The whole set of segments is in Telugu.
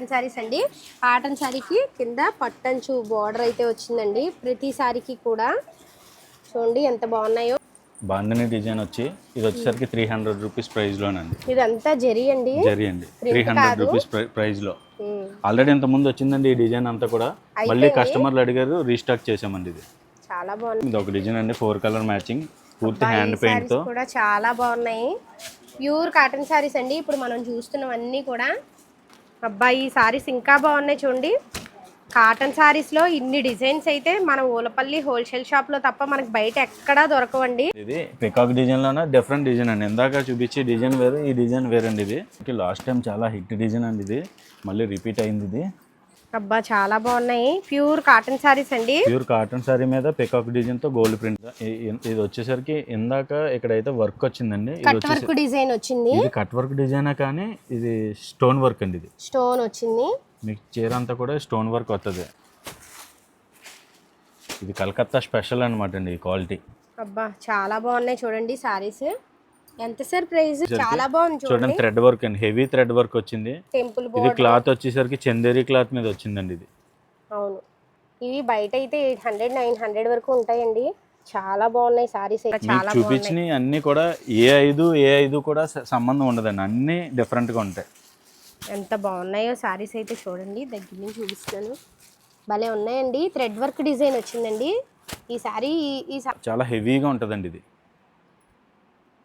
కాటన్ శారీస్ అండి. కాటన్ శారీకి కింద పట్టంచు బార్డర్ అయితే వచ్చిందండి. ప్రతి శారీకి కూడా చూడండి ఎంత బాగున్నాయో. బాంధని డిజైన్ వచ్చి ఇది వచ్చేసరికి 300 రూపీస్ ప్రైస్లోనండి. ఇదంతా జరీ అండి, 300 రూపీస్ ప్రైస్లో. ఆల్రెడీ ఇంత ముందు వచ్చిందండి ఈ డిజైన్ అంతా కూడా. మళ్ళీ కస్టమర్లు అడిగారు, రీస్టాక్ చేసామండి. ఇది చాలా బాగుంది. ఇది ఒక డిజైన్ అండి, 4 కలర్ మ్యాచింగ్, పూర్తి హ్యాండ్ పెయింట్ తో కూడా చాలా బాగున్నాయి. ప్యూర్ కాటన్ శారీస్ అండి. ఇప్పుడు మనం చూస్తున్నవన్నీ కూడా అబ్బాయి శారీస్ ఇంకా బాగున్నాయి చూడండి. కాటన్ శారీస్లో ఇన్ని డిజైన్స్ అయితే మన ఊలపల్లి హోల్సేల్ షాప్లో తప్ప మనకి బయట ఎక్కడా దొరకవండి. ఇది పికాక్ డిజైన్లోనే డిఫరెంట్ డిజైన్ అండి. ఇందాక చూపించే డిజైన్ వేరు, ఈ డిజైన్ వేరండి. ఇది లాస్ట్ టైం చాలా హిట్ డిజైన్ అండి. ఇది మళ్ళీ రిపీట్ అయింది. ఇది అబ్బా చాలా బాగున్నాయి. ప్యూర్ కాటన్ శారీస్ అండి. ప్యూర్ కాటన్ శారీ మీద పికాక్ డిజైన్ తో గోల్డ్ ప్రింట్. ఇది వచ్చేసరికి ఇందాక ఇక్కడైతే వర్క్ వచ్చిందండి. కట్ వర్క్ డిజైన్ వచ్చింది. ఇది కట్ వర్క్ డిజైన్ కానీ ఇది స్టోన్ వర్క్ అండి. ఇది స్టోన్ వచ్చింది. మీకు చీర అంతా కూడా స్టోన్ వర్క్ వస్తుంది. ఇది కలకత్తా స్పెషల్ అనమాట అండి ఈ క్వాలిటీ. అబ్బా చాలా బాగున్నాయి చూడండి సారీస్. ఎంత సార్ ప్రైస్? చాలా బాగుంది చూడండి. థ్రెడ్ వర్క్ అండి, హెవీ థ్రెడ్ వర్క్ వచ్చింది. టెంపుల్ ఇది క్లాత్ వచ్చేసరికి చందేరి క్లాత్ మీద వచ్చిందండి. ఇది అవును. ఇవి బయట అయితే 800-900 వరకు ఉంటాయండి. చాలా బాగున్నాయి సారీస్. చాలా చూపించినవి అన్ని కూడా ఏ5 కూడా సంబంధం ఉండదండి. అన్ని డిఫరెంట్ గా ఉంటాయి. ఎంత బాగున్నాయో సారీస్ అయితే చూడండి. దగ్గర నుంచి చూపిస్తాను. భలే ఉన్నాయండి. థ్రెడ్ వర్క్ డిజైన్ వచ్చిందండి ఈ సారీ. చాలా హెవీగా ఉంటుందండి. ఇది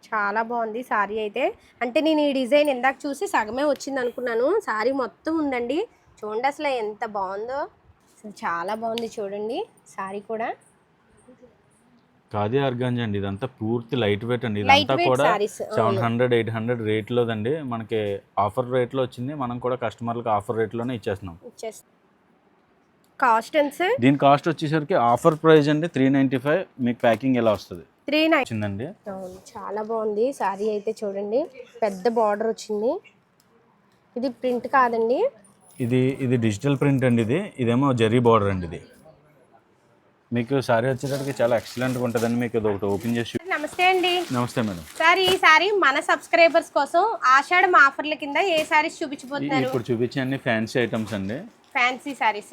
చాలా బాగుంది సారీ అయితే. అంటే నేను ఈ డిజైన్ ఇందాక చూసి సగమే వచ్చింది అనుకున్నాను. సారీ మొత్తం ఉందండి. చూడండి అసలు ఎంత బాగుందో. అసలు చాలా బాగుంది చూడండి సారీ కూడా. ఖాదీ ఆర్గాంజా అండి. ఇదంతా పూర్తి లైట్ వెయిట్ అండి. ఇదంతా కూడా 700-800 రేట్లోదండి. మనకి ఆఫర్ రేట్లో వచ్చింది. మనం కూడా కస్టమర్లకు ఆఫర్ రేట్లోనే ఇచ్చేస్తున్నాం. కాస్ట్ ఎంత సార్? దీని కాస్ట్ వచ్చేసరికి ఆఫర్ ప్రైస్ అండి 395. మీకు ప్యాకింగ్ ఎలా వస్తుంది? 390 వచ్చిందండి. అవును చాలా బాగుంది సారీ అయితే చూడండి. పెద్ద బార్డర్ వచ్చింది. ఇది ప్రింట్ కాదండి, ఇది డిజిటల్ ప్రింట్ అండి. ఇదేమో జరీ బార్డర్ అండి. ఇది మీకు సారీ వచ్చేసరికి చాలా ఎక్సలెంట్గా ఉంటుందండి. మీకు ఇది ఒకటి ఓపెన్ చేసి. నమస్తే అండి. నమస్తే మేడం. సార్ ఈ సారీ మన సబ్స్క్రైబర్స్ కోసం ఆషాఢం ఆఫర్ల కింద ఏ సారీస్ చూపించబోతున్నారు? ఇప్పుడు చూపించే అన్ని ఫ్యాన్సీ ఐటమ్స్ అండి. ఫ్యాన్సీ సారీస్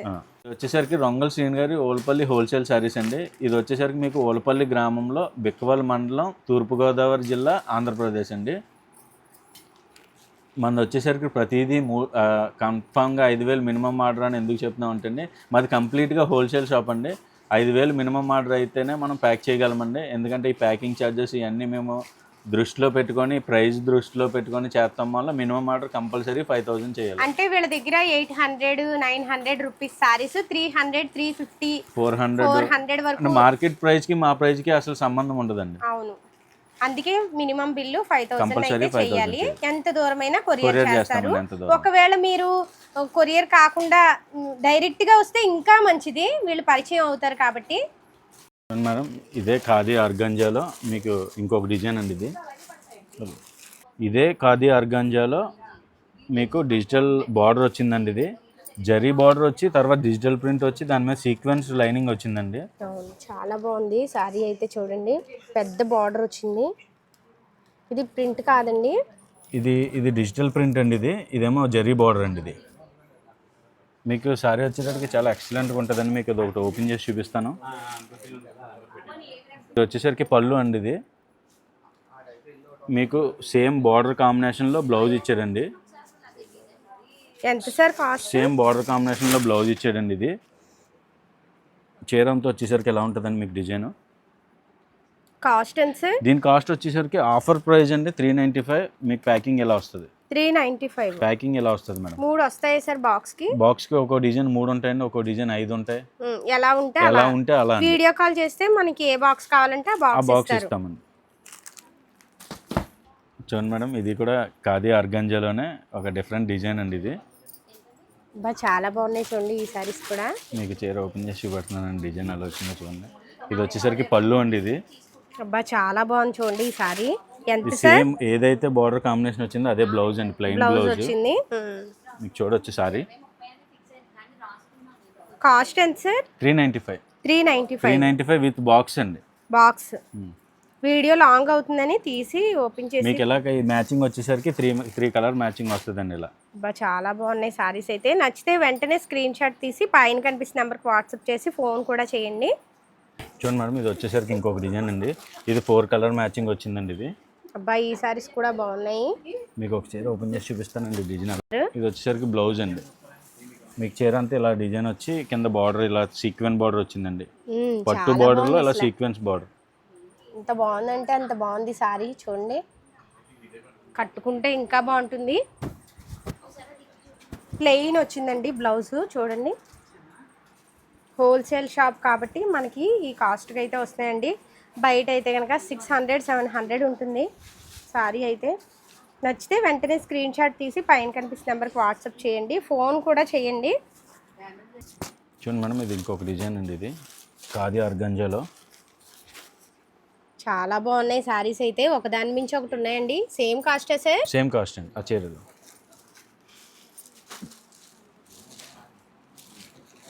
వచ్చేసరికి రొంగల్ శ్రీని గారి ఓలపల్లి హోల్సేల్ సారీస్ అండి. ఇది వచ్చేసరికి మీకు ఓలపల్లి గ్రామంలో బిక్కవల్ మండలం, తూర్పుగోదావరి జిల్లా, ఆంధ్రప్రదేశ్ అండి. మనది వచ్చేసరికి ప్రతిదీ కన్ఫామ్గా 5,000 మినిమం ఆర్డర్ అని ఎందుకు చెప్తున్నాం అంటే, మాది కంప్లీట్గా హోల్సేల్ షాప్ అండి. 5,000 మినిమం ఆర్డర్ అయితేనే మనం ప్యాక్ చేయగలమండి. ఎందుకంటే ఈ ప్యాకింగ్ ఛార్జెస్ ఇవన్నీ మేము దృష్టిలో పెట్టుకొని, ప్రైస్ దృష్టిలో పెట్టుకొని చేస్తాం వల్ల మినిమం ఆర్డర్ కంపల్సరీ 5,000 చేయాలి. అంటే వీళ్ళ దగ్గర 800-900 రూపీస్ సారీస్ 300-350 400 వరకు మార్కెట్ ప్రైస్కి మా ప్రైస్కి అసలు సంబంధం ఉండదండి. అవును. అందుకే మినిమం బిల్లు 5,000 చేయాలి. ఎంత దూరమైనా కొరియర్ చేస్తారు. ఒకవేళ మీరు కొరియర్ కాకుండా డైరెక్ట్ గా వస్తే ఇంకా మంచిది, వీళ్ళు పరిచయం అవుతారు కాబట్టి. మేడం ఇదే ఖాదీ ఆర్గాంజాలో మీకు ఇంకొక డిజైన్ అండి. ఇదే ఖాదీ ఆర్గాంజాలో మీకు డిజిటల్ బార్డర్ వచ్చిందండి. ఇది జరీ బార్డర్ వచ్చి తర్వాత డిజిటల్ ప్రింట్ వచ్చి దాని మీద సీక్వెన్స్ లైనింగ్ వచ్చిందండి. చాలా బాగుంది సారీ అయితే చూడండి. పెద్ద బార్డర్ వచ్చింది. ఇది ప్రింట్ కాదండి, ఇది డిజిటల్ ప్రింట్ అండి. ఇదేమో జరీ బార్డర్ అండి. ఇది మీకు సారీ వచ్చేసరికి చాలా ఎక్సలెంట్గా ఉంటుందండి. మీకు ఇది ఒకటి ఓపెన్ చేసి చూపిస్తాను. ఇది వచ్చేసరికి పళ్ళు అండి. ఇది మీకు సేమ్ బార్డర్ కాంబినేషన్లో బ్లౌజ్ ఇచ్చారండి. ఎంత సార్ కాస్ట్? సేమ్ బార్డర్ కాంబినేషన్లో బ్లౌజ్ ఇచ్చాడండి. ఇది చీరంతో వచ్చేసరికి ఎలా ఉంటుందండి మీకు డిజైన్. కాస్ట్ ఎంత సార్? దీని కాస్ట్ వచ్చేసరికి ఆఫర్ ప్రైస్ అండి 395. మీకు ప్యాకింగ్ ఎలా వస్తుంది? 395 ప్యాకింగ్ ఎలా వస్తుంది మేడం? 3 వస్తాయి సార్ బాక్స్కి. ఒక్కో డిజైన్ 3 ఉంటాయండి, ఒక్కో డిజైన్ 5 ఉంటాయి. ఎలా ఉంటే అలా. వీడియో కాల్ చేస్తే మనకి ఏ బాక్స్ కావాలంటే ఆ బాక్స్ ఇస్తామండి. చూడండి మేడం, ఇది కూడా ఖాదీ ఆర్గాంజాలోనే ఒక డిఫరెంట్ డిజైన్ అండి. ఇది చాలా బాగున్నాయి చూడండి ఈ సారీస్ కూడా. మీకు చీర ఓపెన్ చేసి పెడుతున్నానండి. డిజైన్ అలా వచ్చిందో చూడండి. ఇది వచ్చేసరికి పళ్ళు అండి. ఇది చాలా బాగుంది చూడండి ఈ సారీ. ఎంత సేమ్ ఏదైతే బార్డర్ కాంబినేషన్ వచ్చిందో అదే బ్లౌజ్ అండి, ప్లెయిన్ బ్లౌజ్ వచ్చింది. మీకు చూడొచ్చు సారీ. కాస్ట్ ఎంత సార్? 395 విత్ బాక్స్ అండి. బాక్స్ వీడియో లాంగ్ అవుతుందని తీసి ఓపెన్ చేసి. మీకు ఇలాగ ఈ మ్యాచింగ్ వచ్చేసరికి త్రీ కలర్ మ్యాచింగ్ వస్తుందండి ఇలా. చాలా బాగున్నాయి సారీస్ అయితే. నచ్చితే వెంటనే స్క్రీన్ షాట్ తీసి పైన కనిపిస్తున్న నెంబర్కి వాట్సాప్ చేసి ఫోన్ కూడా చేయండి. చూడండి మేడం, ఇది వచ్చేసరికి ఇంకొక డిజైన్ అండి. ఇది 4 కలర్ మ్యాచింగ్ వచ్చిందండి ఇది. అబ్బాయి ఈ సారీస్ కూడా బాగున్నాయి. మీకు ఒక చీర ఓపెన్ చేసి చూపిస్తానండి డిజైన్. ఇది వచ్చేసరికి బ్లౌజ్ అండి. మీకు చీర అంతా ఇలా డిజైన్ వచ్చి కింద బార్డర్ ఇలా సీక్వెన్స్ బార్డర్ వచ్చిందండి. పట్టు బార్డర్లో ఇలా సీక్వెన్స్ బార్డర్. ఎంత బాగుందంటే అంత బాగుంది సారీ. చూడండి, కట్టుకుంటే ఇంకా బాగుంటుంది. ప్లెయిన్ వచ్చిందండి బ్లౌజ్. చూడండి, హోల్సేల్ షాప్ కాబట్టి మనకి ఈ కాస్ట్కి అయితే వస్తాయండి. బయట అయితే కనుక 600-700 ఉంటుంది సారీ అయితే. నచ్చితే వెంటనే స్క్రీన్ షాట్ తీసి పైన కనిపిస్తున్న నెంబర్కి వాట్సాప్ చేయండి, ఫోన్ కూడా చేయండి. చూడండి మేడం, ఇది ఇంకొక డిజైన్ అండి. ఇది ఖాదీ ఆర్గంజాలో చాలా బాగున్నాయి సారీస్ అయితే. ఒకదాని మించి ఒకటి ఉన్నాయండి. సేమ్ కాస్టే సార్? సేమ్ కాస్ట్ అండి ఆ చీరలు.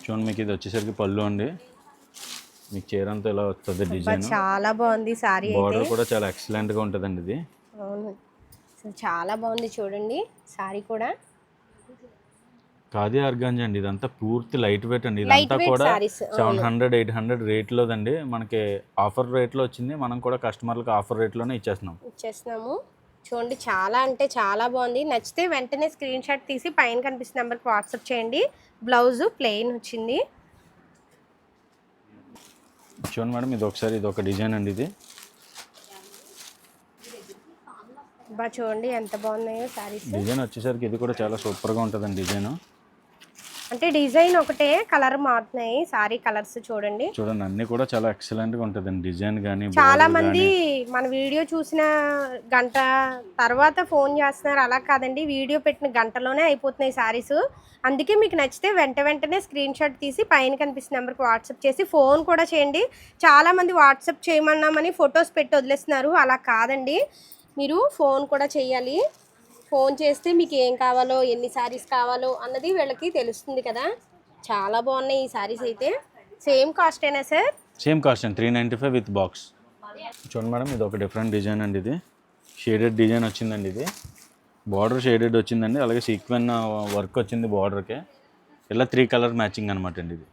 చూడండి, మీకు ఇది వచ్చేసరికి పళ్ళు అండి. మీకు చీర అంతా ఇలా వస్తుంది డిజైన్. చాలా బాగుంది సారీ అయితే. బార్డర్ కూడా చాలా ఎక్సలెంట్ గా ఉంటుందండి ఇది. అవును, అసలు చాలా బాగుంది. చూడండి సారీ కూడా ఖాదీ ఆర్గాంజా అండి. ఇదంతా పూర్తి లైట్ వెయిట్ అండి. ఇదంతా కూడా 700-800 రేట్లోదండి. మనకి ఆఫర్ రేట్లో వచ్చింది. మనం కూడా కస్టమర్లకు ఆఫర్ రేట్లోనే ఇచ్చేస్తున్నాము. చూడండి, చాలా అంటే చాలా బాగుంది. నచ్చితే వెంటనే స్క్రీన్ షాట్ తీసి పైన కనిపిస్తున్న నెంబర్కి వాట్సాప్ చేయండి. బ్లౌజ్ ప్లెయిన్ వచ్చింది. చూడండి మేడం, ఇది ఒకసారి ఇది ఒక డిజైన్ అండి. ఇది చూడండి ఎంత బాగున్నాయో సారీస్. డిజైన్ వచ్చేసరికి ఇది కూడా చాలా సూపర్గా ఉంటుందండి డిజైన్. అంటే డిజైన్ ఒకటే, కలర్ మారుతున్నాయి. సారీ కలర్స్ చూడండి అన్ని కూడా చాలా ఎక్సలెంట్ గా ఉంటుందండి డిజైన్ కానీ. చాలా మంది మన వీడియో చూసిన గంట తర్వాత ఫోన్ చేస్తున్నారు. అలా కాదండి, వీడియో పెట్టిన గంటలోనే అయిపోతున్నాయి సారీస్. అందుకే మీకు నచ్చితే వెంటనే స్క్రీన్ షాట్ తీసి పైన కనిపిస్తున్న నెంబర్కి వాట్సాప్ చేసి ఫోన్ కూడా చేయండి. చాలామంది వాట్సాప్ చేయమన్నామని ఫొటోస్ పెట్టి వదిలేస్తున్నారు. అలా కాదండి, మీరు ఫోన్ కూడా చేయాలి. ఫోన్ చేస్తే మీకు ఏం కావాలో, ఎన్ని సారీస్ కావాలో అన్నది వీళ్ళకి తెలుస్తుంది కదా. చాలా బాగున్నాయి ఈ సారీస్ అయితే. సేమ్ కాస్టేనా సార్? సేమ్ కాస్ట్ అండి, 395 విత్ బాక్స్. చూడండి మేడం, ఇది ఒక డిఫరెంట్ డిజైన్ అండి. ఇది షేడెడ్ డిజైన్ వచ్చిందండి. ఇది బార్డర్ షేడెడ్ వచ్చిందండి. అలాగే సీక్వెన్ వర్క్ వచ్చింది బార్డర్కి. ఇలా 3 కలర్ మ్యాచింగ్ అనమాట అండి. ఇది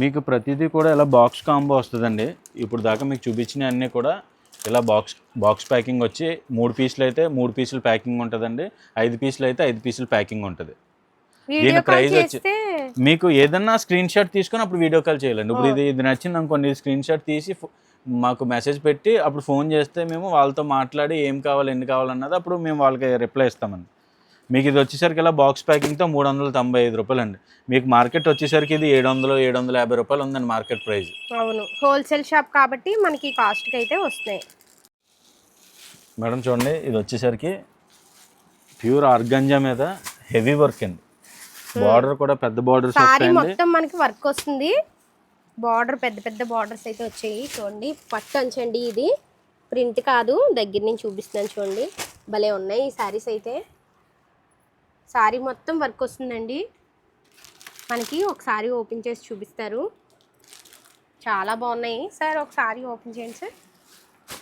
మీకు ప్రతిదీ కూడా ఇలా బాక్స్ కాంబో వస్తుందండి. ఇప్పుడు దాకా మీకు చూపించిన అన్నీ కూడా ఇలా బాక్స్ ప్యాకింగ్ వచ్చి 3 పీసులు అయితే 3 పీసులు ప్యాకింగ్ ఉంటుందండి. 5 పీసులు అయితే 5 పీసులు ప్యాకింగ్ ఉంటుంది. దీని ప్రైస్ వచ్చి మీకు ఏదన్నా స్క్రీన్ షాట్ తీసుకొని అప్పుడు వీడియో కాల్ చేయాలండి. ఇప్పుడు ఇది నచ్చింది అనుకోండి, స్క్రీన్ షాట్ తీసి మాకు మెసేజ్ పెట్టి అప్పుడు ఫోన్ చేస్తే మేము వాళ్ళతో మాట్లాడి ఏం కావాలి ఎన్ని కావాలన్నది అప్పుడు మేము వాళ్ళకి రిప్లై ఇస్తామండి. మీకు ఇది వచ్చేసరికి ఇలా బాక్స్ ప్యాకింగ్తో 395 రూపాయలు అండి. మీకు మార్కెట్ వచ్చేసరికి ఇది 700-750 రూపాయలు ఉందండి మార్కెట్ ప్రైస్. అవును, హోల్సేల్ షాప్ కాబట్టి మనకి కాస్ట్కి అయితే వస్తున్నాయి. మేడం చూడండి, ఇది వచ్చేసరికి ప్యూర్ ఆర్గంజా మీద హెవీ వర్క్ అండి. బార్డర్ కూడా పెద్ద బార్డర్స్ వస్తాయండి. మొత్తం మనకి వర్క్ వస్తుంది. బార్డర్ పెద్ద బార్డర్స్ అయితే వచ్చాయి. చూడండి, పట్టు అంచండి. ఇది ప్రింట్ కాదు, దగ్గర నుంచి చూపిస్తున్నాను. చూడండి, భలే ఉన్నాయి ఈ సారీస్ అయితే. సారీ మొత్తం వర్క్ వస్తుందండి. మనకి ఒకసారి ఓపెన్ చేసి చూపిస్తారు. చాలా బాగున్నాయి సార్. ఒకసారి ఓపెన్ చేయండి సార్.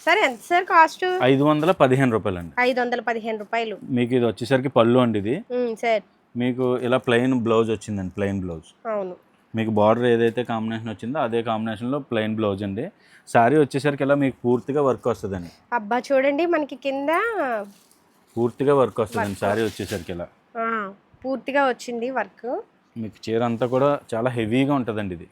సార్ ఎంత సార్ కాస్ట్? 515 రూపాయలు అండి. 515 రూపాయలు. మీకు ఇది వచ్చేసరికి పళ్ళు అండి. ఇది సార్ మీకు ఇలా ప్లెయిన్ బ్లౌజ్ వచ్చిందండి. Plain blouse. అవును, మీకు బార్డర్ ఏదైతే కాంబినేషన్ వచ్చిందో అదే కాంబినేషన్లో ప్లెయిన్ బ్లౌజ్ అండి. శారీ వచ్చేసరికి ఇలా మీకు పూర్తిగా వర్క్ వస్తుందండి. అబ్బా చూడండి, మనకి కింద పూర్తిగా వర్క్ వస్తుందండి. శారీ వచ్చేసరికి ఇలా పూర్తిగా వచ్చింది వర్క్. మీకు చీర అంతా కూడా చాలా హెవీగా ఉంటుందండి. ఇది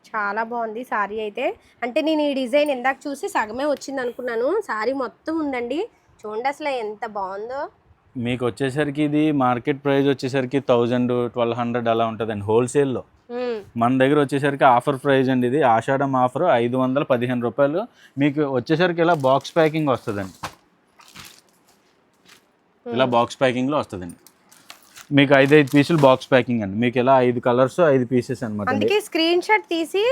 చాలా బాగుంది సారీ అయితే. అంటే నేను ఈ డిజైన్ ఇందాక చూసి సగమే వచ్చింది అనుకున్నాను. సారీ మొత్తం ఉందండి. చూడండి అసలు ఎంత బాగుందో. మీకు వచ్చేసరికి ఇది మార్కెట్ ప్రైస్ వచ్చేసరికి 1000-1200 అలా ఉంటుందండి హోల్సేల్లో. మన దగ్గర వచ్చేసరికి ఆఫర్ ప్రైస్ అండి. ఇది ఆషాఢం ఆఫర్ 515 రూపాయలు. మీకు వచ్చేసరికి ఇలా బాక్స్ ప్యాకింగ్ వస్తుందండి. ఇలా బాక్స్ ప్యాకింగ్లో వస్తుందండి. మీకు 5 పీసులు బాక్స్ ప్యాకింగ్ అండి. మీకు ఇలా 5 కలర్స్ 5 పీసెస్ అనమాట. అందుకే స్క్రీన్ షాట్ తీసి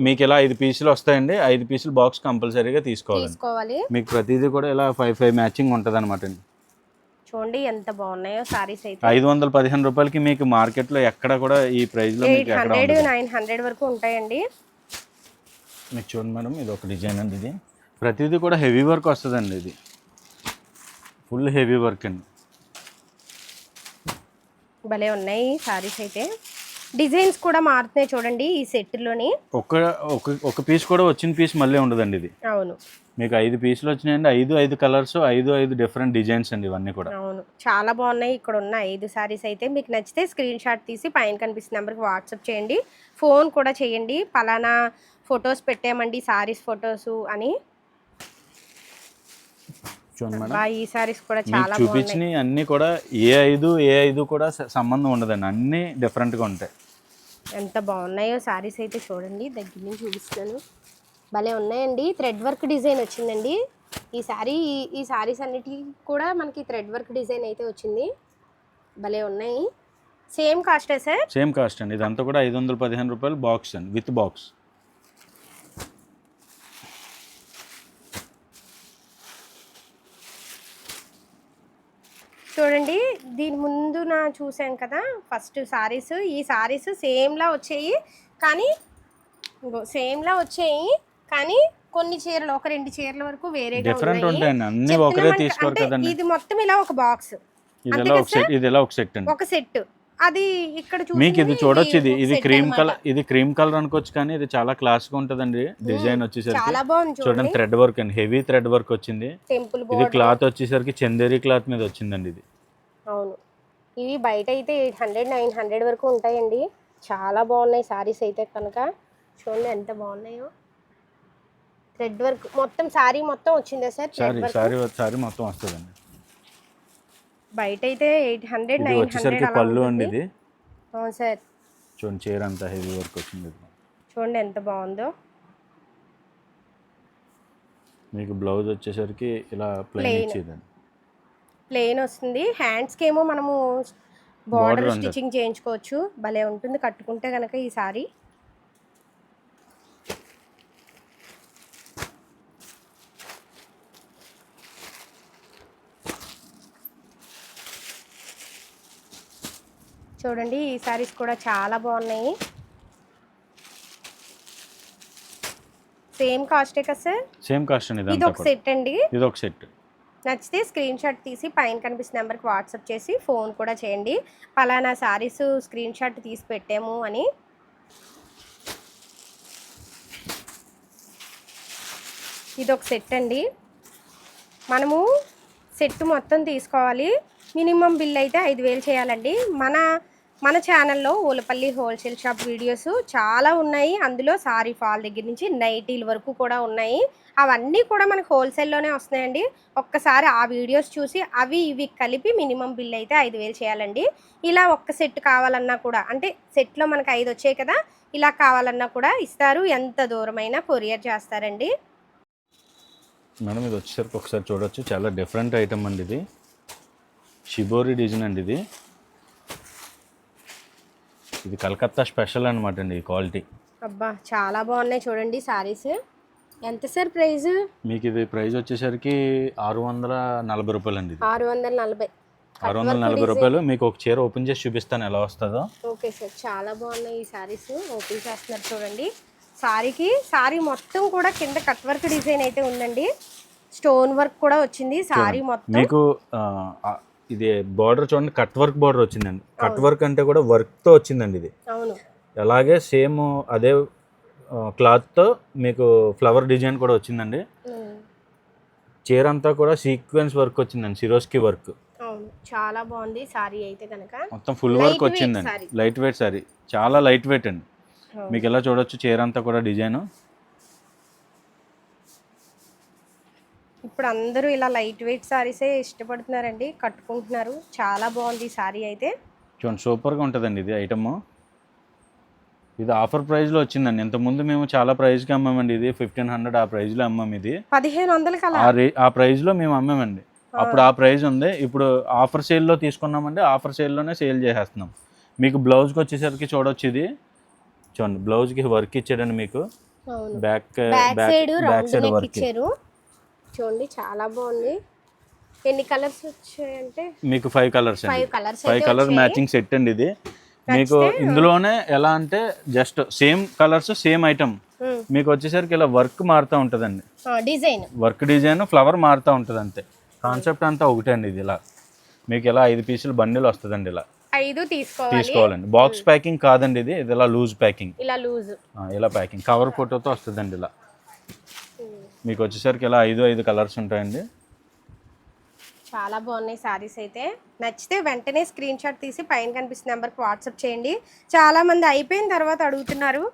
మీకు ఇలా 5 పీసులు వస్తాయండి. 5 పీసులు బాక్స్ కంపల్సరీగా తీసుకోవాలి. మీకు ప్రతిదీ కూడా ఇలా 5 మ్యాచింగ్ ఉంటుంది అనమాట అండి. చూడండి ఎంత బాగున్నాయో సారీస్ అయితే. 515 రూపాయలకి మీకు మార్కెట్లో ఎక్కడ కూడా ఈ ప్రైస్లో 800-900 వరకు ఉంటాయండి. మీకు చూడండి మేడం, ఇది ఒక డిజైన్ అండి. ఇది ప్రతిదీ కూడా హెవీ వర్క్ వస్తుందండి. ఇది ఫుల్ హెవీ వర్క్ అండి. భలే ఉన్నాయి సారీస్ అయితే. డిజైన్స్ కూడా మారుతున్నాయి చూడండి ఈ సెట్లోని. ఒక పీస్ కూడా వచ్చిన పీస్ మళ్ళీ ఉండదండి. ఇది అవును, మీకు 5 పీసులు వచ్చినాయండి. 5 కలర్స్, 5 డిఫరెంట్ డిజైన్స్ అండి ఇవన్నీ కూడా. అవును, చాలా బాగున్నాయి. ఇక్కడ ఉన్న 5 సారీస్ అయితే మీకు నచ్చితే స్క్రీన్ షాట్ తీసి పైన కనిపిస్తున్న నెంబర్కి వాట్సాప్ చేయండి, ఫోన్ కూడా చేయండి. పలానా ఫొటోస్ పెట్టామండి సారీస్ ఫొటోస్ అని. చూడండి మేడం, ఈ సారీస్ కూడా మీకు చాలా చూపించినవి అన్నీ కూడా ఏ ఐదు కూడా సంబంధం ఉండదండి. అన్నీ డిఫరెంట్గా ఉంటాయి. ఎంత బాగున్నాయో సారీస్ అయితే చూడండి, దగ్గర నుంచి చూపిస్తాను. భలే ఉన్నాయండి. థ్రెడ్ వర్క్ డిజైన్ వచ్చిందండి ఈ సారీస్ అన్నిటికీ కూడా మనకి థ్రెడ్ వర్క్ డిజైన్ అయితే వచ్చింది. భలే ఉన్నాయి. సేమ్ కాస్టే సార్? సేమ్ కాస్ట్ అండి. ఇదంతా కూడా 515 రూపాయలు బాక్స్ అండి, విత్ బాక్స్. చూడండి, దీని ముందు చూసాం కదా ఫస్ట్ సారీస్. ఈ సారీస్ సేమ్లా వచ్చాయి కానీ కొన్ని చీరలు, ఒక 2 చీరల వరకు వేరేగా డిఫరెంట్ ఉన్నాయి. ఉంటాయండి. అన్ని ఒకరే తీసుకోరు కదండి. ఇది మొత్తం ఇలా ఒక బాక్స్, ఇది ఇలా ఒక సెట్ అండి. ఒక సెట్. అది ఇక్కడ మీకు ఇది చూడొచ్చు. ఇది క్రీమ్ కలర్ అనుకోవచ్చు, కానీ ఇది చాలా క్లాస్ గా ఉంటదండి. డిజైన్ వచ్చేసరికి చాలా బాగుంది చూడండి. థ్రెడ్ వర్క్ అండి, హెవీ థ్రెడ్ వర్క్ వచ్చింది. టెంపుల్ ఇది క్లాత్ వచ్చేసరికి చందేరి క్లాత్ మీద వచ్చిందండి ఇది. అవును, ఇవి బయట అయితే 800-900 వరకు ఉంటాయండి. చాలా బాగున్నాయి సారీస్ అయితే కనుక. చూడండి ఎంత బాగున్నాయో. థ్రెడ్ వర్క్ మొత్తం సారీ మొత్తం వచ్చిందా సార్? సారీ మొత్తం వస్తుందండి. బయట అయితే 800-900 పళ్ళు అండి ఇది. అవును సార్. చూడండి, చీర అంతా హెవీ వర్క్ వచ్చింది. చూడండి ఎంత బాగుందో. మీకు బ్లౌజ్ వచ్చేసరికి ఇలా ప్లెయిన్ వస్తుంది. హ్యాండ్స్కి ఏమో మనము బార్డర్ స్టిచ్చింగ్ చేయించుకోవచ్చు. భలే ఉంటుంది కట్టుకుంటే కనుక ఈ సారీ. చూడండి, ఈ సారీస్ కూడా చాలా బాగున్నాయి. సేమ్ కాస్టే కదా సార్? సేమ్ కాస్ట్ అండి. ఇది ఒక సెట్ అండి. ఇది ఒక సెట్. నచ్చితే స్క్రీన్ షాట్ తీసి పైన కనిపిస్తున్న నెంబర్కి వాట్సాప్ చేసి ఫోన్ కూడా చేయండి, పలానా సారీస్ స్క్రీన్ షాట్ తీసి పెట్టాము అని. ఇది ఒక సెట్ అండి. మనము సెట్ మొత్తం తీసుకోవాలి. మినిమం బిల్ అయితే 5,000 చేయాలండి. మన ఛానల్లో ఊలపల్లి హోల్సేల్ షాప్ వీడియోస్ చాలా ఉన్నాయి. అందులో సారీ ఫాల్ దగ్గర నుంచి నైటీల వరకు కూడా ఉన్నాయి. అవన్నీ కూడా మనకు హోల్సేల్లోనే వస్తున్నాయండి. ఒక్కసారి ఆ వీడియోస్ చూసి అవి ఇవి కలిపి మినిమం బిల్ అయితే 5,000 చేయాలండి. ఇలా ఒక్క సెట్ కావాలన్నా కూడా, అంటే సెట్లో మనకు 5 వచ్చాయి కదా, ఇలా కావాలన్నా కూడా ఇస్తారు. ఎంత దూరమైనా కొరియర్ చేస్తారండి. మేడం, ఇది వచ్చేసరికి ఒకసారి చూడొచ్చు. చాలా డిఫరెంట్ ఐటమ్ అండి. ఇది షిబోరి డిజైన్ అండి. ఇది కలకత్తా స్పెషల్ అనమాట అండి. ఈ క్వాలిటీ అబ్బా చాలా బాగున్నాయి చూడండి సారీస్. ఎంత సార్ ప్రైస్? మీకు ఇది ప్రైస్ వచ్చేసరికి 640 రూపాయలు అండి. 640 రూపాయలు. మీకు ఒక చీర ఓపెన్ చేసి చూపిస్తాను ఎలా వస్తుందో. ఓకే సార్, చాలా బాగున్నాయి ఈ సారీస్. ఓపెన్ చేస్తున్నారు చూడండి. సారీ మొత్తం కూడా కింద కట్ వర్క్ డిజైన్ అయితే ఉందండి. స్టోన్ వర్క్ కూడా వచ్చింది సారీ మొత్తం. మీకు ఇది బార్డర్ చూడండి, కట్ వర్క్ బార్డర్ వచ్చిందండి. కట్ వర్క్ అంటే కూడా వర్క్తో వచ్చిందండి ఇది. అవును, అలాగే సేమ్ అదే క్లాత్తో మీకు ఫ్లవర్ డిజైన్ కూడా వచ్చిందండి. చీర అంతా కూడా సీక్వెన్స్ వర్క్ వచ్చిందండి, సిరోస్కి వర్క్. అవును, చాలా బాగుంది సారీ అయితే కనుక. మొత్తం ఫుల్ వర్క్ వచ్చిందండి. లైట్ వెయిట్ సారీ, చాలా లైట్ వెయిట్ అండి. మీకు ఎలా చూడొచ్చు, చీర అంతా కూడా డిజైన్. ఇప్పుడు అందరూ ఇలా లైట్ వెయిట్ సారీసే ఇష్టపడుతున్నారండి, కట్టుకుంటున్నారు. చాలా బాగుంది ఈ సారీ అయితే. చూడండి, సూపర్గా ఉంటుందండి ఇది ఐటమ్. ఇది ఆఫర్ ప్రైస్లో వచ్చిందండి. ఇంతకుముందు మేము చాలా ప్రైస్కి అమ్మామండి. ఇది 1500 ఆ ప్రైస్లో అమ్మాము. ఇది 1500 ఆ ప్రైస్లో మేము అమ్మామండి. అప్పుడు ఆ ప్రైస్ ఉంది. ఇప్పుడు ఆఫర్ సేల్లో తీసుకున్నామండి. ఆఫర్ సేల్లోనే సేల్ చేసేస్తున్నాం. మీకు బ్లౌజ్కి వచ్చేసరికి చూడొచ్చు. ఇది చూడండి, బ్లౌజ్కి వర్క్ ఇచ్చాడండి. మీకు బ్యాక్ సైడ్ వర్క్ ఇచ్చారు. చూడండి చాలా బాగుంది. ఎన్ని కలర్స్ వచ్చాయంటే మీకు 5 colours. 5 colours 5 colour matching set అండి. ఇది మీకు ఇందులోనే ఎలా అంటే just same colours same item మీకు వచ్చేసరికి ఇలా వర్క్ మారుతూ ఉంటుందండి. డిజైన్ వర్క్ డిజైన్ ఫ్లవర్ మారుతూ ఉంటుంది అంతే. కాన్సెప్ట్ అంతా ఒకటే అండి. ఇది ఇలా మీకు ఇలా 5 పీసులు బండిల్ వస్తుందండి. ఇలా 5 తీసుకోవాలండి. బాక్స్ ప్యాకింగ్ కాదండి ఇది. ఇది ఇలా లూజ్ ప్యాకింగ్. ఇలా ప్యాకింగ్ కవర్ ఫోటోతో వస్తుందండి. ఇలా మీకు వచ్చేసరికి ఇలా 5 కలర్స్ ఉంటాయండి. చాలా బాగున్నాయి సారీస్ అయితే. నచ్చితే వెంటనే స్క్రీన్ షాట్ తీసి పైన కనిపిస్తున్న నెంబర్కి వాట్సాప్ చేయండి. చాలామంది అయిపోయిన తర్వాత అడుగుతున్నారు.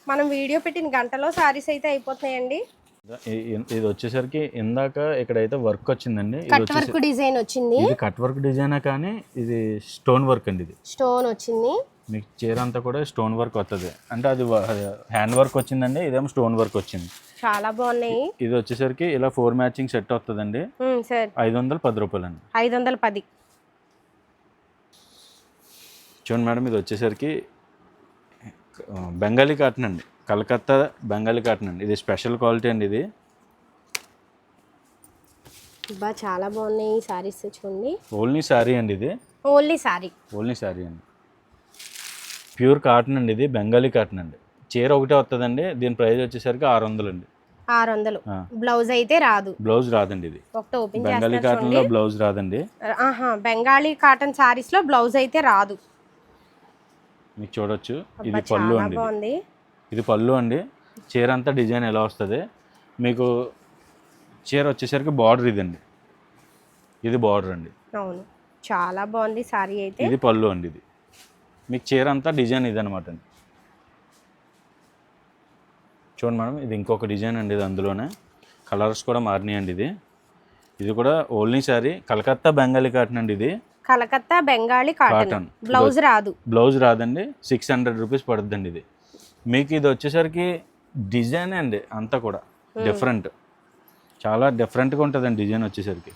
మనం వీడియో పెట్టిన గంటలో సారీస్ అయితే అయిపోతున్నాయండి. ఇది వచ్చేసరికి ఇందాక ఇక్కడైతే వర్క్ వచ్చిందండి. కట్ వర్క్ డిజైన్ వచ్చింది. ఇది కట్ వర్క్ డిజైనే కానీ ఇది స్టోన్ వర్క్ అండి. ఇది స్టోన్ వచ్చింది. మీకు చీర అంతా కూడా స్టోన్ వర్క్ వస్తుంది. అంటే అది హ్యాండ్ వర్క్ వచ్చిందండి. ఇదేమో స్టోన్ వర్క్ వచ్చింది. చాలా బాగున్నాయి. ఇది వచ్చేసరికి ఇలా 4 మ్యాచింగ్ సెట్ వస్తుందండి. సార్ 510 రూపాయలు అండి. 510. చూడండి మేడం, ఇది వచ్చేసరికి బెంగాలీ కాటన్ అండి. కలకత్తా బెంగాలీ కాటన్ అండి. ఇది స్పెషల్ క్వాలిటీ అండి. ఇది చాలా బాగున్నాయి ఈ సారీస్. చూడండి, ఓన్లీ శారీ అండి. ఇది ఓన్లీ శారీ అండి. ప్యూర్ కాటన్ అండి. ఇది బెంగాలీ కాటన్ అండి. చీర ఒకటే వస్తుందండి. దీని ప్రైస్ వచ్చేసరికి 600 అండి. 600. బ్లౌజ్ అయితే రాదు. బ్లౌజ్ రాదండి. ఇది ఒకటి ఓపెన్ బెంగాలీ కాటన్ లో బ్లౌజ్ రాదండి. బెంగాలీ కాటన్ సారీస్ లో బ్లౌజ్ అయితే రాదు. మీకు చూడొచ్చు. ఇది పళ్ళు అండి. ఇది పళ్ళు అండి. చీర అంతా డిజైన్ ఎలా వస్తుంది మీకు. చీర వచ్చేసరికి బార్డర్ ఇదండి. ఇది బార్డర్ అండి. అవును, చాలా బాగుంది సారీ అయితే. ఇది పళ్ళు అండి. ఇది మీకు చీర అంతా డిజైన్ ఇది అనమాట అండి. చూడండి మేడం, ఇది ఇంకొక డిజైన్ అండి. ఇది అందులోనే కలర్స్ కూడా మారినాయండి. ఇది కూడా ఓన్లీ శారీ. కలకత్తా బెంగాలీ కాటన్ అండి. ఇది కలకత్తా బెంగాలీ కాటన్. బ్లౌజ్ రాదండి. 600 రూపీస్ పడుతుందండి. ఇది మీకు ఇది వచ్చేసరికి డిజైన్ అండి. అంతా కూడా డిఫరెంట్, చాలా డిఫరెంట్గా ఉంటుందండి డిజైన్ వచ్చేసరికి.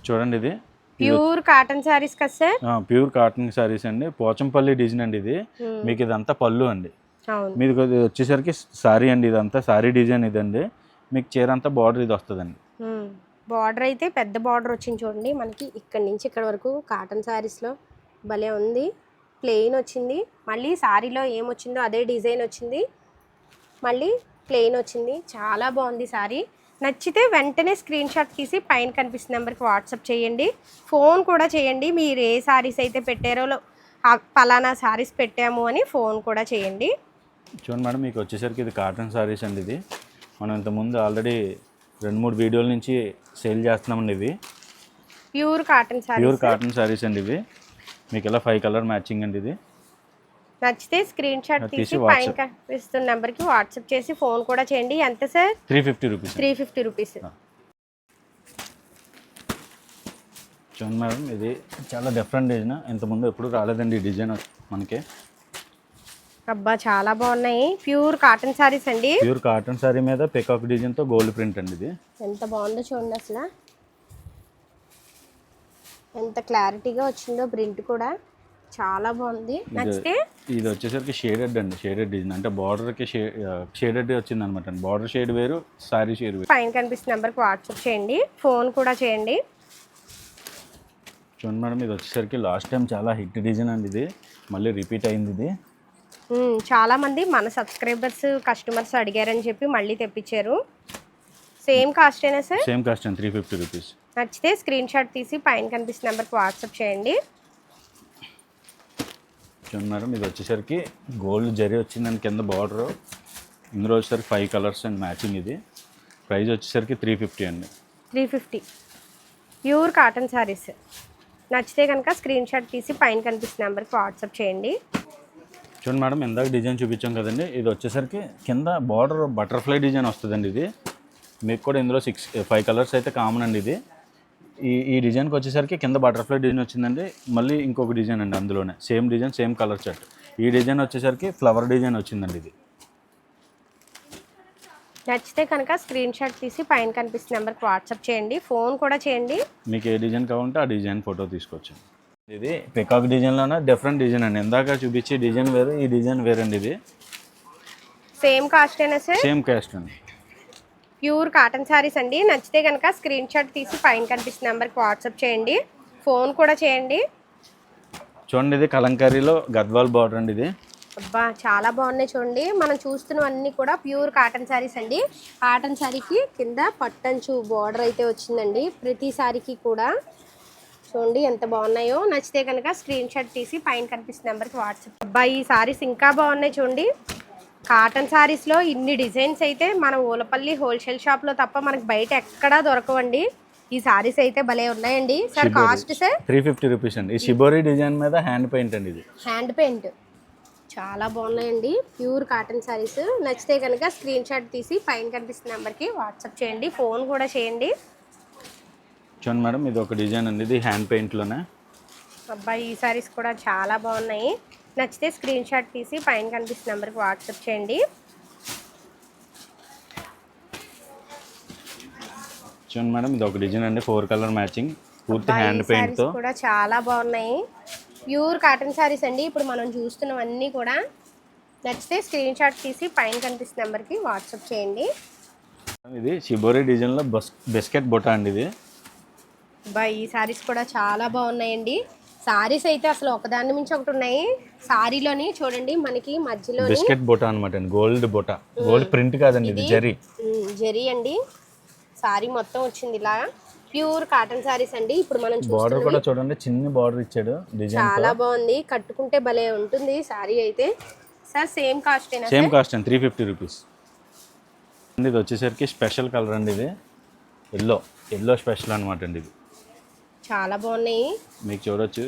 చూడండి, ఇది ప్యూర్ కాటన్ సారీస్ కదా సార్. ప్యూర్ కాటన్ సారీస్ అండి. పోచంపల్లి డిజైన్ అండి. ఇది మీకు ఇదంతా పళ్ళు అండి. మీకు వచ్చేసరికి సారీ అండి. ఇదంతా సారీ డిజైన్ ఇదండి. మీకు చీర అంతా బార్డర్ ఇది వస్తుందండి. బార్డర్ అయితే పెద్ద బార్డర్ వచ్చింది చూడండి. మనకి ఇక్కడ నుంచి ఇక్కడ వరకు కాటన్ సారీస్లో భలే ఉంది. ప్లెయిన్ వచ్చింది. మళ్ళీ సారీలో ఏమొచ్చిందో అదే డిజైన్ వచ్చింది. మళ్ళీ ప్లెయిన్ వచ్చింది. చాలా బాగుంది సారీ. నచ్చితే వెంటనే స్క్రీన్ షాట్ తీసి పైన కనిపిస్తున్న నెంబర్కి వాట్సాప్ చేయండి. ఫోన్ కూడా చేయండి. మీరు ఏ సారీస్ అయితే పెట్టారో పలానా సారీస్ పెట్టాము అని ఫోన్ కూడా చేయండి. చూడండి మేడం, మీకు వచ్చేసరికి ఇది కాటన్ సారీస్ అండి. ఇది మనం ఇంతకుముందు ఆల్రెడీ 2-3 వీడియోల నుంచి సేల్ చేస్తున్నామండి. ఇవి ప్యూర్ కాటన్ సారీస్ అండి. ఇవి మీకు ఇలా 5 కలర్ మ్యాచింగ్ అండి. ఇది నచ్చితే స్క్రీన్ షాట్ తీసి పైన కనిపిస్తున్న నెంబర్కి వాట్సాప్ చేసి ఫోన్ కూడా చేయండి. ఎంత సార్? 350 రూపీస్. చూడండి మేడం, ఇది చాలా డిఫరెంట్ డిజైన్. ఇంతకుముందు ఎప్పుడు రాలేదండి ఈ డిజైన్ మనకి. చాలా బాగున్నాయి. ప్యూర్ కాటన్ సారీస్ అండి. ప్యూర్ కాటన్ సారీ మీద పికాక్ డిజైన్తో గోల్డ్ ప్రింట్ అండి. ఇది ఎంత బాగుందో చూడండి. అసలు ఎంత క్లారిటీగా వచ్చిందో ప్రింట్ కూడా చాలా బాగుంది. నచ్చితే ఇది వచ్చేసరికి షేడెడ్ అండి. షేడెడ్ డిజైన్ అంటే బార్డర్కి షేడెడ్ వచ్చింది అనమాట అండి. బార్డర్ షేడ్ వేరు, సారీ షేడ్ వేరు. పైన కనిపిస్తున్న నెంబర్కి వాట్సాప్ చేయండి. ఫోన్ కూడా చేయండి. చూడండి మేడం, ఇది వచ్చేసరికి లాస్ట్ టైం చాలా హిట్ డిజైన్ అండి. ఇది మళ్ళీ రిపీట్ అయింది. ఇది చాలామంది మన సబ్స్క్రైబర్స్ కస్టమర్స్ అడిగారని చెప్పి మళ్ళీ తెప్పించారు. సేమ్ కాస్ట్ అయినా సార్? సేమ్ కాస్ట్ అండి, 350 రూపీస్. నచ్చితే స్క్రీన్ షాట్ తీసి పైన కనిపిస్తున్న నెంబర్కి వాట్సాప్ చేయండి. చూడండి మేడం, ఇది వచ్చేసరికి గోల్డ్ జరీ వచ్చిందని కింద బార్డర్. ఇందులో వచ్చేసరికి 5 కలర్స్ అండ్ మ్యాచింగ్. ఇది ప్రైస్ వచ్చేసరికి 350 అండి. 350 ప్యూర్ కాటన్ సారీస్. నచ్చితే కనుక స్క్రీన్ షాట్ తీసి పైన కనిపిస్తున్న నెంబర్కి వాట్సాప్ చేయండి. చూడండి మేడం, ఇందాక డిజైన్ చూపించాం కదండి. ఇది వచ్చేసరికి కింద బార్డర్ బటర్ఫ్లై డిజైన్ వస్తుందండి. ఇది మీకు కూడా ఇందులో 5 కలర్స్ అయితే కామన్ అండి. ఇది ఈ డిజైన్కి వచ్చేసరికి కింద బటర్ఫ్లై డిజైన్ వచ్చిందండి. మళ్ళీ ఇంకొక డిజైన్ అండి అందులోనే same design, same colour chart. ఈ డిజైన్ వచ్చేసరికి ఫ్లవర్ డిజైన్ వచ్చిందండి. ఇది నచ్చితే కనుక స్క్రీన్ షాట్ తీసి పైన కనిపిస్తున్న నెంబర్కి వాట్సాప్ చేయండి. ఫోన్ కూడా చేయండి. మీకు ఏ డిజైన్ కావాలంటే ఆ డిజైన్ ఫోటో తీసుకొచ్చాను. ఇది పికాక్ డిజైన్లోనే డిఫరెంట్ డిజైన్ అండి. ఇందాక చూపించే డిజైన్ వేరు, ఈ డిజైన్ వేరండి. ఇది సేమ్ కాస్ట్ అయినా సార్? సేమ్ కాస్ట్ అండి. ప్యూర్ కాటన్ సారీస్ అండి. నచ్చితే కనుక స్క్రీన్ షాట్ తీసి పైన కనిపిస్తున్న నెంబర్కి వాట్సాప్ చేయండి. ఫోన్ కూడా చేయండి. చూడండి ఇది కలంకారీలో గద్వాల్ బార్డర్ అండి ఇది. అబ్బా చాలా బాగున్నాయి చూడండి. మనం చూస్తున్నవన్నీ కూడా ప్యూర్ కాటన్ శారీస్ అండి. కాటన్ శారీకి కింద పట్టంచు బార్డర్ అయితే వచ్చిందండి. ప్రతి శారీకి కూడా చూడండి ఎంత బాగున్నాయో. నచ్చితే కనుక స్క్రీన్ షాట్ తీసి పైన కనిపిస్తున్న నెంబర్కి వాట్సాప్. అబ్బా ఈ శారీస్ ఇంకా బాగున్నాయి చూడండి. కాటన్ శారీస్లో ఇన్ని డిజైన్స్ అయితే మన ఊలపల్లి హోల్సేల్ షాప్లో తప్ప మనకి బయట ఎక్కడా దొరకవండి. ఈ శారీస్ అయితే భలే ఉన్నాయండి. సార్ కాస్ట్ సార్ 350 రూపీస్ అండి. ఈ షిబోరి డిజైన్ మీద హ్యాండ్ పెయింట్ అండి ఇది. హ్యాండ్ పెయింట్ చాలా బాగున్నాయండి. Pure cotton saris. నచ్చితే కనుక స్క్రీన్ షాట్ తీసి పైన కనిపిస్తున్న నెంబర్కి వాట్సాప్ చేయండి. ఫోన్ కూడా చేయండి. చూడండి మేడం ఇది ఒక డిజైన్ అండి. ఇది హ్యాండ్ పెయింట్లోనే. అబ్బాయి ఈ శారీస్ కూడా చాలా బాగున్నాయి. నచ్చితే స్క్రీన్ షాట్ తీసి పైన కనిపిస్తున్న నెంబర్కి వాట్సాప్ చేయండి. చూడండి మేడం ఇది ఒక డిజైన్ అండి. 4 కలర్ మ్యాచింగ్ పూర్తి హ్యాండ్ పెయింట్ తో కూడా చాలా బాగున్నాయి. ప్యూర్ కాటన్ శారీస్ అండి. ఇప్పుడు మనం చూస్తున్నవన్నీ కూడా. నచ్చితే స్క్రీన్ షాట్ తీసి పైన కనిపిస్తున్న నెంబర్కి వాట్సాప్ చేయండి. ఇది షిబోరి డిజైన్లో బిస్కెట్ బొటా అండి ఇది. అబ్బాయి ఈ శారీస్ కూడా చాలా బాగున్నాయండి. శారీస్ అయితే అసలు ఒకదాని మించి ఒకటి ఉన్నాయి. శారీలోని చూడండి మనకి మధ్యలో బిస్కెట్ బొటా అనమాట అండి. గోల్డ్ బొటా, గోల్డ్ ప్రింట్ కాదండి ఇది జరీ. జరీ అండి. శారీ మొత్తం వచ్చింది ఇలా. ప్యూర్ కాటన్ శారీస్ అండి. ఇప్పుడు మనం బార్డర్ కూడా చూడండి చిన్న బార్డర్ ఇచ్చాడు. డిజైన్ చాలా బాగుంది. కట్టుకుంటే భలే ఉంటుంది శారీ అయితే. సార్ సేమ్ కాస్ట్ ఏనా? సేమ్ కాస్ట్ అండి 350 రూపీస్. ఇది వచ్చేసరికి స్పెషల్ కలర్ అండి. ఇది ఎల్లో స్పెషల్ అనమాట అండి. ఇది చాలా బాగున్నాయి. మీకు చూడొచ్చు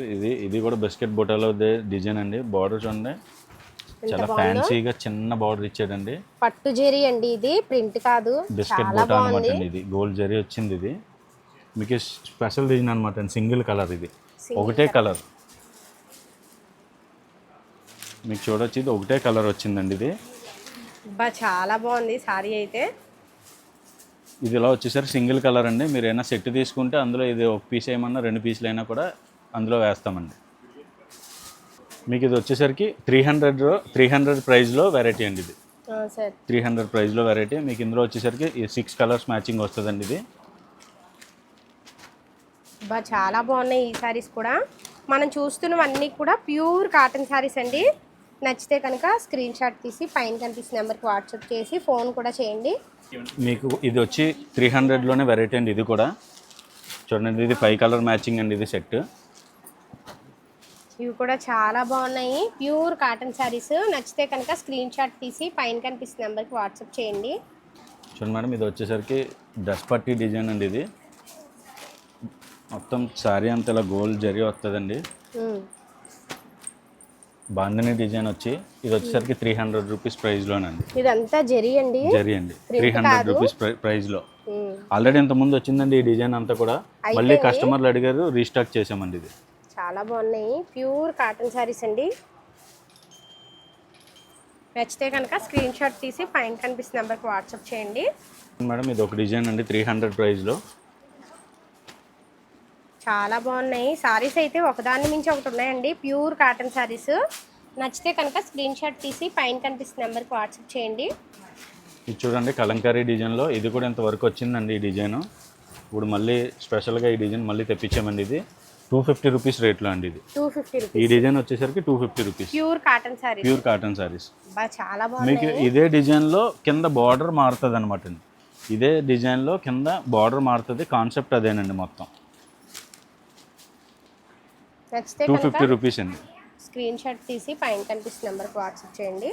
ఇది కూడా బిస్కెట్ బొటాలో డిజైన్ అండి. బార్డర్ చూడండి చాలా ఫ్యాన్సీగా చిన్న బార్డర్ ఇచ్చాడండి. పట్టు జరీ అండి. ఇది ప్రింట్ కాదు. బిస్కెట్ బొటా అనమాట అండి. ఇది గోల్డ్ జరీ వచ్చింది. ఇది మీకు స్పెషల్ డిజైన్ అనమాట అండి. సింగిల్ కలర్ ఇది. ఒకటే కలర్ మీకు చూడొచ్చు. ఇది ఒకటే కలర్ వచ్చిందండి. ఇది చాలా బాగుంది శారీ అయితే. ఇది ఇలా వచ్చేసరికి సింగిల్ కలర్ అండి. మీరు ఏమైనా సెట్ తీసుకుంటే అందులో ఇది ఒక పీస్ ఏమన్నా 2 పీసులు అయినా కూడా అందులో వేస్తామండి. మీకు ఇది వచ్చేసరికి 300 ప్రైస్లో వెరైటీ అండి. ఇది 300 ప్రైస్లో వెరైటీ. మీకు ఇందులో వచ్చేసరికి 6 కలర్స్ మ్యాచింగ్ వస్తుందండి. ఇది చాలా బాగున్నాయి ఈ శారీస్ కూడా. మనం చూస్తున్నవన్నీ కూడా ప్యూర్ కాటన్ శారీస్ అండి. నచ్చితే కనుక స్క్రీన్ షాట్ తీసి పైన కనిపిస్తున్న నెంబర్కి వాట్సాప్ చేసి ఫోన్ కూడా చేయండి. మీకు ఇది వచ్చి 300లోనే వెరైటీ అండి. ఇది కూడా చూడండి. ఇది 5 కలర్ మ్యాచింగ్ అండి. ఇది సెట్. ఇవి కూడా చాలా బాగున్నాయి. Pure cotton saris. నచ్చితే కనుక స్క్రీన్ షాట్ తీసి పైన కనిపిస్తున్న నెంబర్కి వాట్సాప్ చేయండి. చూడండి మేడం ఇది వచ్చేసరికి డస్ట్ పట్టి డిజైన్ అండి. ఇది మొత్తం శారీ అంతా ఇలా గోల్డ్ జరీ వస్తుందండి. బాందిని డిజైన్ వచ్చి ఇది వచ్చేసరికి 300 రూపీస్ ప్రైస్లోనండి. ఇదంతా జరీ అండి. 300 రూపీస్ ప్రైస్లో. ఆల్రెడీ ఇంత ముందు వచ్చిందండి ఈ డిజైన్ అంతా కూడా. మళ్ళీ కస్టమర్లు అడిగారు, రీస్టాక్ చేసామండి. ఇది చాలా బాగున్నాయి. ప్యూర్ కాటన్ శారీస్ అండి. నచ్చితే కనుక స్క్రీన్ షాట్ తీసి పైన కనిపిస్తున్న నెంబర్కి వాట్సాప్ చేయండి. మేడం ఇది ఒక డిజైన్ అండి 300 ప్రైస్లో. చాలా బాగున్నాయి శారీస్ అయితే. ఒకదాని మించి ఒకటి ఉన్నాయండి. Pure cotton saris. నచ్చితే కనుక స్క్రీన్ షాట్ తీసి పైన కనిపిస్తున్న నెంబర్కి వాట్సాప్ చేయండి. ఇది చూడండి కలంకారీ డిజైన్లో. ఇది కూడా ఇంతవరకు వచ్చిందండి ఈ డిజైన్. ఇప్పుడు మళ్ళీ స్పెషల్గా ఈ డిజైన్ మళ్ళీ తెప్పించామండి. ఇది 250 రూపీస్ రేట్లో అండి. ఇది 250 రూపీస్. ఈ డిజైన్ వచ్చేసరికి 250 రూపీస్. Pure cotton saris. చాలా బాగుంది. మీకు ఇదే డిజైన్లో కింద బార్డర్ మారుతుంది అనమాట అండి. ఇదే డిజైన్లో కింద బార్డర్ మారుతుంది. కాన్సెప్ట్ అదేనండి మొత్తం. 250 రూపీస్ అండి. స్క్రీన్ షాట్ తీసి పైన కనిపిస్తున్న నెంబర్కి వాట్సాప్ చేయండి.